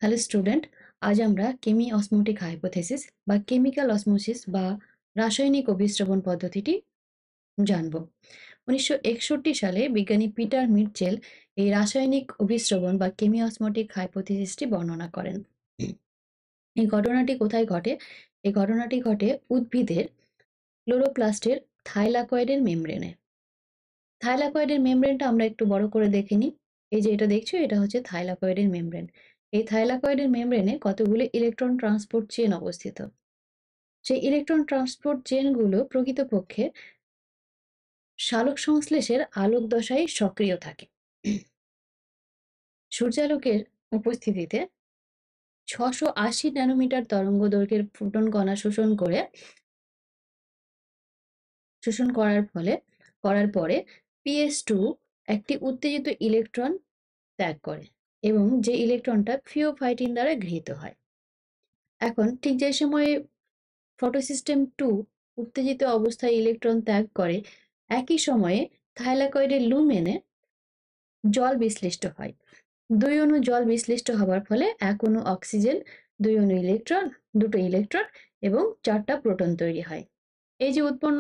Hello student, আজ আমরা কেমি osmotic hypothesis বা কেমিক্যাল অসমোসিস বা রাসায়নিক অভিস্রবণ পদ্ধতিটি জানব। 1961 সালে বিজ্ঞানী পিটার মিটচেল এই রাসায়নিক অভিস্রবণ বা কেমি অসমোটিক হাইপোথেসিসটি বর্ণনা করেন। এই ঘটনাটি কোথায় ঘটে? এই ঘটনাটি ঘটে উদ্ভিদের ক্লোরোপ্লাস্টের থাইলাকয়েডের মেমব্রেনে। থাইলাকয়েডের মেমব্রেনটা আমরা একটু বড় করে দেখে নিই। এই যে এটা দেখছো, এটা হচ্ছে থাইলাকয়েডের মেমব্রেন। এই থাইলাকয়েডের মেমব্রেনে কতগুলো ইলেকট্রন ট্রান্সপোর্ট চেন অবস্থিত। সেই ইলেকট্রন ট্রান্সপোর্ট চেনগুলো প্রকৃতপক্ষে সালোক সংশ্লেষের আলোক দশায় সক্রিয় থাকে। সূর্যালোকের উপস্থিতিতে 680 ন্যানোমিটার তরঙ্গ দৈর্ঘ্যের ফোটন কণা শোষণ করার পরে PS2 একটি উত্তেজিত ইলেকট্রন ত্যাগ করে এবং যে ইলেকট্রনটা ফিওফাইটিন দ্বারা গৃহীত হয়। এখন ঠিক যে সময়ে ফটোসিস্টেম 2 উত্তেজিত অবস্থায় ইলেকট্রন ত্যাগ করে, একই সময়ে থাইলাকয়েডের লুমেনে জল বিশ্লিষ্ট হয়। 2 অণু জল বিশ্লিষ্ট হবার ফলে 1 অণু অক্সিজেন, 2 অণু ইলেকট্রন, 2টো ইলেকট্রন এবং 4টা প্রোটন তৈরি হয়। এই যে উৎপন্ন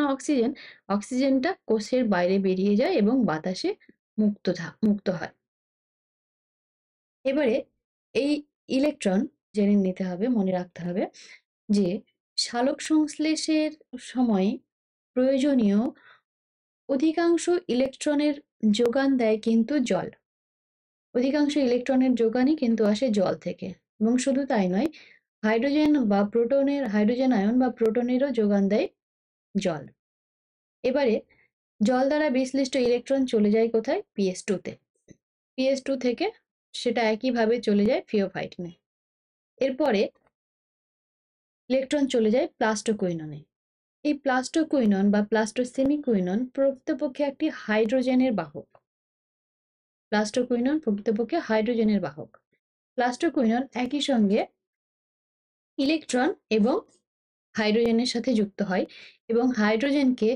অক্সিজেনটা কোষের বাইরে বেরিয়ে যায় এবং বাতাসে মুক্ত হয়। এবারে এই ইলেকট্রন জেনে নিতে হবে, মনে রাখতে হবে যে সালোক সংশ্লেষের সময় প্রয়োজনীয় অধিকাংশ ইলেকট্রনের যোগান দেয় কিন্তু জল। অধিকাংশ ইলেকট্রনের যোগানই কিন্তু আসে জল থেকে, এবং শুধু তাই নয়, হাইড্রোজেন আয়ন বা প্রোটনেরও যোগান দেয় জল। এবারে জল দ্বারা বিশ্লিষ্ট ইলেকট্রন চলে যায় কোথায়? PS2 তে। PS2 থেকে সেটা একইভাবে চলে যায় ফিওফাইটিনে। এরপরে ইলেকট্রন চলে যায় প্লাস্টোকুইননে। এই প্লাস্টোকুইনন বা প্লাস্টোসেমিকুইনন প্রকৃতপক্ষে একটি হাইড্রোজেনের বাহক। প্লাস্টোকুইনন একই সঙ্গে ইলেকট্রন এবং হাইড্রোজেনের সাথে যুক্ত হয় এবং হাইড্রোজেনকে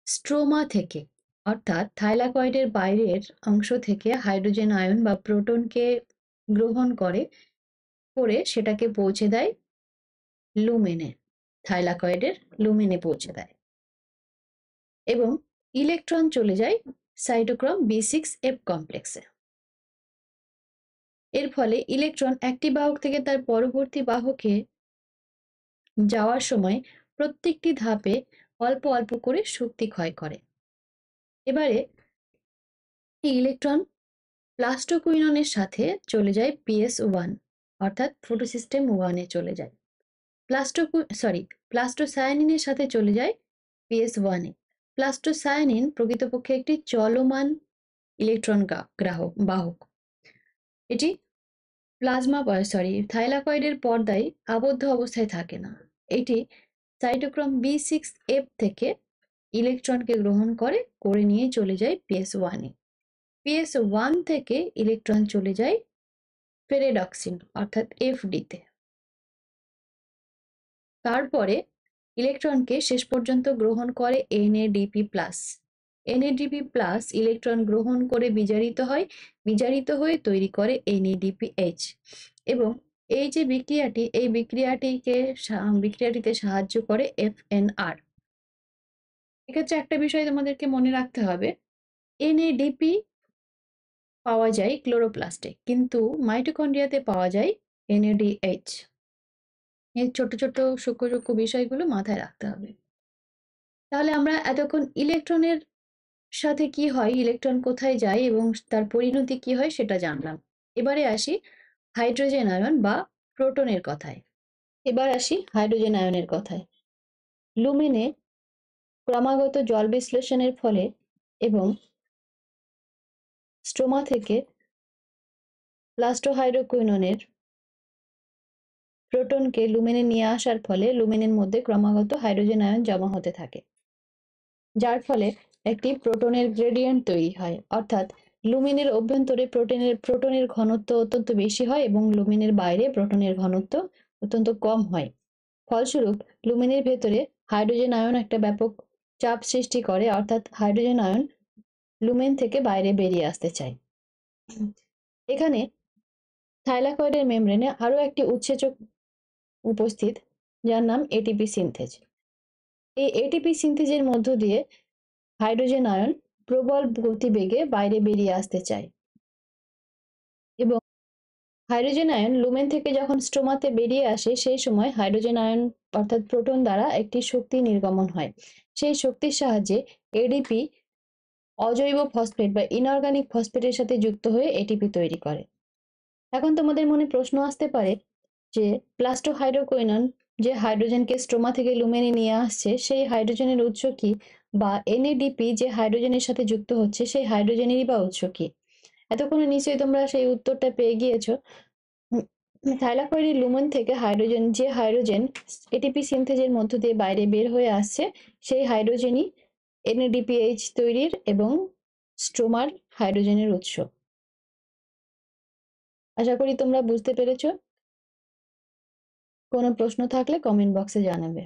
স্ট্রোমা থেকে, অর্থাৎ থাইলাকয়েডের বাইরের অংশ থেকে হাইড্রোজেন আয়ন বা প্রোটনকে গ্রহণ করে সেটাকে পৌঁছে দেয় লুমেনে, থাইলাকয়েডের লুমেনে পৌঁছে দেয় এবং ইলেকট্রন চলে যায় সাইটোক্রোম B6F কমপ্লেক্সে। এর ফলে ইলেকট্রন একটি বাহক থেকে তার পরবর্তী বাহকে যাওয়ার সময় প্রত্যেকটি ধাপে অল্প অল্প করে শক্তি ক্ষয় করে। এবারে ইলেকট্রন প্লাস্টোকুইননের সাথে চলে যায় PS1, অর্থাৎ ফটোসিস্টেম 1-এ চলে যায়। প্লাস্টোসায়ানিনের সাথে চলে যায় PS1-এ। প্লাস্টোসায়ানিন প্রকৃতপক্ষে একটি চলমান ইলেকট্রন বাহক। এটি থাইলাকয়েডের পর্দায় আবদ্ধ অবস্থায় থাকে না। এটি সাইটোক্রোম B6F থেকে ইলেকট্রনকে গ্রহণ করে নিয়ে চলে যায় PS1-এ। PS1 থেকে ইলেকট্রন চলে যায় ফেরেডক্সিন, অর্থাৎ FD-তে। তারপরে ইলেকট্রনকে শেষ পর্যন্ত গ্রহণ করে NADP+। NADP+ ইলেকট্রন গ্রহণ করে বিজারিত হয়ে তৈরি করে NADPH, এবং এই যে বিক্রিয়াটিতে সাহায্য করে FNR। এক্ষেত্রে একটা বিষয় তোমাদেরকে মনে রাখতে হবে, NADP পাওয়া যায় ক্লোরোপ্লাস্টে, কিন্তু মাইটোকন্ড্রিয়াতে পাওয়া যায় NADH। এই ছোট ছোট সূক্ষ্ম বিষয়গুলো মাথায় রাখতে হবে। তাহলে আমরা এতক্ষণ ইলেকট্রনের সাথে কি হয়, ইলেকট্রন কোথায় যায় এবং তার পরিণতি কি হয় সেটা জানলাম। এবারে আসি হাইড্রোজেন আয়ন বা প্রোটনের কথায়। লুমেনে ক্রমাগত জল বিশ্লেষণের ফলে এবং স্ট্রোমা থেকে প্লাস্টোহাইড্রোকুইননের প্রোটনকে লুমেনে নিয়ে আসার ফলে লুমেনের মধ্যে ক্রমাগত হাইড্রোজেন আয়ন জমা হতে থাকে, যার ফলে একটি প্রোটনের গ্রেডিয়েন্ট তৈরি হয়। অর্থাৎ লুমেনের অভ্যন্তরে প্রোটনের ঘনত্ব অত্যন্ত বেশি হয় এবং লুমেনের বাইরে প্রোটনের ঘনত্ব অত্যন্ত কম হয়। ফলস্বরূপ লুমেনের ভেতরে হাইড্রোজেন আয়ন একটা ব্যাপক চাপ সৃষ্টি করে, অর্থাৎ হাইড্রোজেন আয়ন লুমেন থেকে বাইরে বেরিয়ে আসতে চায়। এখানে থাইলাকয়েডের মেমব্রেনে আরো একটি উৎসেচক উপস্থিত, যার নাম এটিপি সিনথেজ। এই এটিপি সিনথেজের মধ্য দিয়ে হাইড্রোজেন আয়ন প্রবল গতিবেগে বাইরে বেরিয়ে আসতে চায় এবং হাইড্রোজেন আয়ন লুমেন থেকে যখন স্ট্রোমাতে বেরিয়ে আসে, সেই সময় হাইড্রোজেন আয়ন অর্থাৎ প্রোটন দ্বারা একটি শক্তি নির্গমন হয়। সেই শক্তির সাহায্যে এডিপি অজৈব ফসফেট বা ইনঅর্গানিক ফসফেটের সাথে যুক্ত হয়ে এটিপি তৈরি করে। এখন তোমাদের মনে প্রশ্ন আসতে পারে যে প্লাস্টোহাইড্রোকুইনন যে হাইড্রোজেনকে স্ট্রোমা থেকে লুমেনে নিয়ে আসছে, সেই হাইড্রোজেনের উৎস কি? বা এনএডিপি যে হাইড্রোজেনের সাথে যুক্ত হচ্ছে, সেই হাইড্রোজেনেরই বা উৎস কি? এতক্ষণে নিশ্চয়ই তোমরা সেই উত্তরটা পেয়ে গিয়েছো। থাইলাকয়েডের লুমেন থেকে হাইড্রোজেন এটিপি সিনথেজের মধ্য দিয়ে বাইরে বের হয়ে আসছে, সেই হাইড্রোজেনই এনএডিপিএইচ তৈরির এবং স্ট্রোমার হাইড্রোজেনের উৎস। আশা করি তোমরা বুঝতে পেরেছো। কোনো প্রশ্ন থাকলে কমেন্ট বক্সে জানাবে।